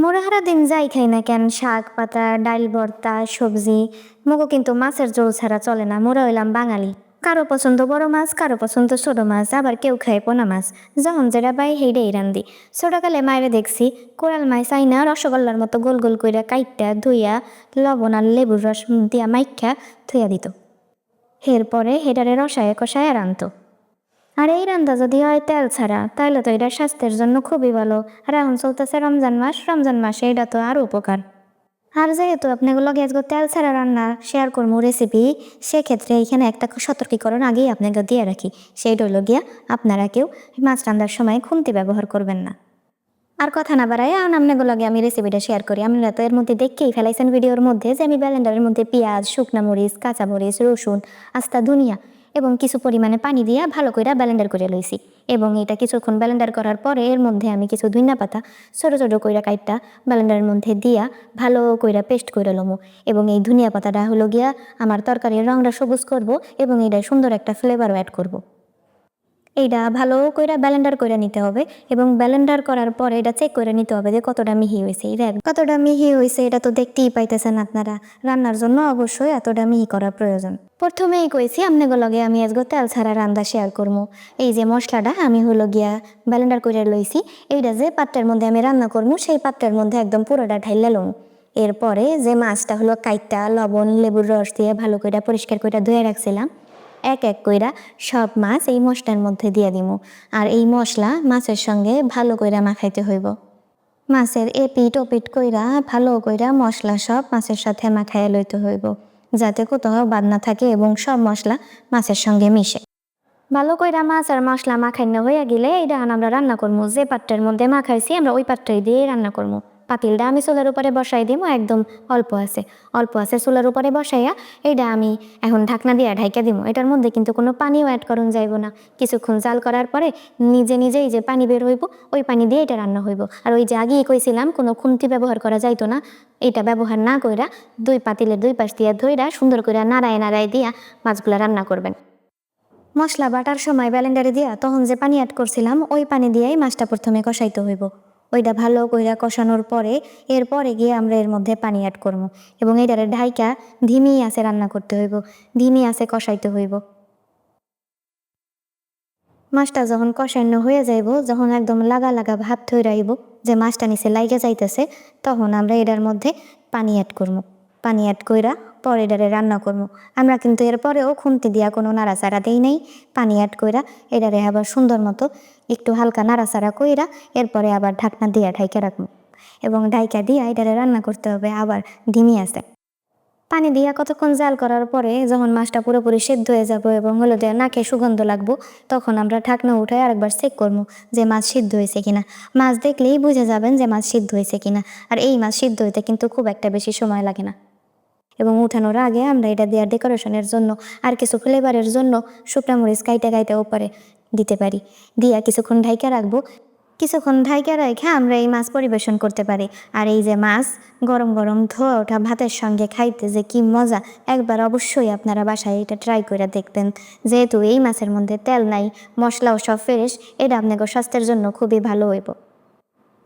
মোরা সারাদিন যাই খাই না কেন, শাক পাতা, ডাল ভর্তা, সবজি, মগো কিন্তু মাছের ঝোল ছাড়া চলে না। মোরা হইলাম বাঙালি। কারো পছন্দ বড় মাছ, কারো পছন্দ ছোট মাছ, আবার কেউ খায় পোনা মাছ। যখন যেটা পাই সেইটাই রান্ধি। ছোটকালে মায়েরে দেখছি কোরাল মাছ আইনা রসগোল্লার মতো গোল গোল কইরা কাইটটা ধুইয়া লবণ আর লেবুর রস দিয়া মাইখা থুইয়া দিত। এরপরে হেটারে রসায়ে কষায় রান্ধতো। আর এই রান্না যদি হয় তেল ছাড়া, তাহলে তো এটা স্বাস্থ্যের জন্য খুবই ভালো। আর এখন চলতেছে রমজান মাস, রমজান মাসে এটা তো আরো উপকার। আর যেহেতু আপনাগুলো আজকে তেল ছাড়া রান্না শেয়ার করবো রেসিপি, সেক্ষেত্রে এখানে একটা সতর্কীকরণ আগেই আপনাকে দিয়ে রাখি। সেইটা হলো গিয়া, আপনারা কেউ মাছ রান্নার সময় খুন্তি ব্যবহার করবেন না। আর কথা না বাড়ায় এখন আপনাগুলো আমি রেসিপিটা শেয়ার করি। আপনারা তো এর মধ্যে দেখেই ফেলাইছেন ভিডিওর মধ্যে যে আমি ব্লেন্ডারের মধ্যে পেঁয়াজ, শুকনা মরিচ, কাঁচা মরিচ, রসুন, আস্তা ধনিয়া এবং কিছু পরিমাণে পানি দিয়া ভালো করে ব্লেন্ডার করে লইছি। এবং এটা কিছুক্ষণ ব্লেন্ডার করার পরে এর মধ্যে আমি কিছু ধনিয়া পাতা ছোট ছোট কইরা কাইটটা ব্লেন্ডারের মধ্যে দিয়া ভালো কইরা পেস্ট করে লমু। এবং এই ধনিয়া পাতাটা হলো গিয়া আমার তরকারির রংটা সবুজ করব এবং এটা সুন্দর একটা ফ্লেভারও অ্যাড করব। এইটা ভালো কইরা ব্লেন্ডার করে নিতে হবে এবং ব্লেন্ডার করার পরে এটা চেক করে নিতে হবে যে কতটা মিহি হয়েছে। এটা কতটা মিহি হয়েছে এটা তো দেখতেই পাইতেছেন আপনারা। রান্নার জন্য অবশ্যই এতটা মিহি করা প্রয়োজন। প্রথমেই কইছি আপনাদের লগে আমি আজকে তেল ছাড়া রান্না শেয়ার করবো। এই যে মশলাটা আমি হলো গিয়া ব্লেন্ডার করে লইছি, এইটা যে পাত্রের মধ্যে আমি রান্না করবো সেই পাত্রের মধ্যে একদম পুরোটা ঢাইলা লম। এরপরে যে মাছটা হলো কাইটটা লবণ লেবুর রস দিয়ে ভালো করে পরিষ্কার করে ধুয়ে রাখছিলাম, এক এক কইরা সব মাছ এই মশলার মধ্যে দিয়ে দিমু। আর এই মশলা মাছের সঙ্গে ভালো কইরা মাখাইতে হইব। মাছের এপিট ওপিট কইরা ভালো কইরা মশলা সব মাছের সাথে মাখাইয়া লইতে হইব, যাতে কোথাও বাদ না থাকে এবং সব মশলা মাছের সঙ্গে মিশে। ভালো কইরা মাছ আর মশলা মাখাইনো হইয়া গেলে এটা আমরা রান্না করবো। যে পাত্রের মধ্যে মাখাইছি আমরা ওই পাত্রই দিয়ে রান্না করবো। পাতিলটা আমি চুলার উপরে বসাই দিব, একদম অল্প আছে চুলার উপরে বসাইয়া এইটা আমি এখন ঢাকনা দিয়ে ঢাইকা দিব। এটার মধ্যে কিন্তু কোনো পানিও অ্যাড করুন যাইব না। কিছুক্ষণ জাল করার পরে নিজে নিজেই যে পানি বের হইব, ওই পানি দিয়ে এটা রান্না হইব। আর ওই যে আগেই কইছিলাম কোনো খুন্তি ব্যবহার করা যাইতো না, এটা ব্যবহার না কইরা দুই পাতিলের দুই পাশ দিয়ে ধইরা সুন্দর করে নাড়ায় নাড়ায় দিয়া মাছগুলা রান্না করবেন। মশলা বাটার সময় ব্লেন্ডারে দিয়া তখন যে পানি অ্যাড করছিলাম ওই পানি দিয়েই মাছটা প্রথমে কষাইতে হইব। ওইটা ভালো কইরা কষানোর পরে এরপরে গিয়ে আমরা এর মধ্যে পানি অ্যাড করবো এবং এইটারে ঢাইকা ধিমি আঁচে রান্না করতে হইব, ধিমি আঁচে কষাইতে হইব। মাছটা যখন কষানো হয়ে যাইব, যখন একদম লাগা লাগা ভাব থইরাইব যে মাছটা নিচে লাইগা যাইতেছে, তখন আমরা এটার মধ্যে পানি অ্যাড করবো। পানি অ্যাড কইরা পরে এটারে রান্না করবো। আমরা কিন্তু এরপরেও খুন্তি দিয়া কোনো নাড়াচাড়া দেই নাই। পানি অ্যাড কইরা এটারে আবার সুন্দর মতো একটু হালকা নাড়াচাড়া কইরা এরপরে আবার ঢাকনা দিয়া ঢাইকা রাখবো এবং ঢাইকা দিয়া এটারে রান্না করতে হবে আবার ধিমি আঁচে। পানি দিয়া কতক্ষণ জাল করার পরে যখন মাছটা পুরোপুরি সেদ্ধ হয়ে যাবো এবং হলুদের নাকে সুগন্ধ লাগবো, তখন আমরা ঢাকনা উঠায় আরেকবার চেক করবো যে মাছ সিদ্ধ হয়েছে কিনা। মাছ দেখলেই বুঝে যাবেন যে মাছ সিদ্ধ হয়েছে কিনা। আর এই মাছ সিদ্ধ হইতে কিন্তু খুব একটা বেশি সময় লাগে না। এবং উঠানোর আগে আমরা এটা দেওয়ার ডেকোরেশনের জন্য আর কিছু ফ্লেভারের জন্য শুকনা মরিচ কাইটা কাইটা উপরে দিতে পারি। দিয়া কিছুক্ষণ ঢাইকা রাখবো। কিছুক্ষণ ঢাইকা রেখে আমরা এই মাছ পরিবেশন করতে পারি। আর এই যে মাছ গরম গরম ধোয়া ওঠা ভাতের সঙ্গে খাইতে যে কি মজা, একবার অবশ্যই আপনারা বাসায় এটা ট্রাই করে দেখবেন। যেহেতু এই মাছের মধ্যে তেল নাই, মশলাও সব ফ্রেশ, এটা আপনাদের স্বাস্থ্যের জন্য খুবই ভালো হইব।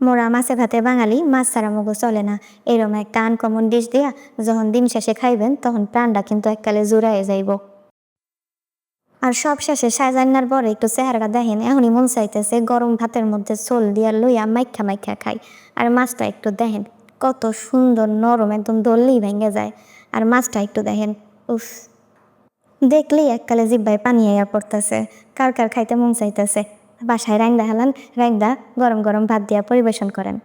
মোরা মাছে ভাতে বাঙালি, মাছ ছাড়া মগো চলে না। এরম একটা আনকমন ডিশ দিয়া যখন দিন শেষে খাইবেন তখন প্রাণটা কিন্তু এককালে জুড়াইয়ে যাইব। আর সব শেষে সাজান্নার পরে একটু চেহারাটা দেখেন, এখনই মন চাইতেছে গরম ভাতের মধ্যে ছোল দিয়া লইয়া মাইখা মাইখা খাই। আর মাছটা একটু দেখেন কত সুন্দর নরম, একদম দললেই ভেঙে যায়। আর মাছটা একটু দেখেন, উফ, দেখলেই এককালে জিহ্বায় পানি আইয়া পড়তেছে। কার কার খাইতে মন চাইতেছে বাসায় রাইন্দা হেলান, রাইন্দা গরম গরম ভাত দিয়া পরিবেশন করেন।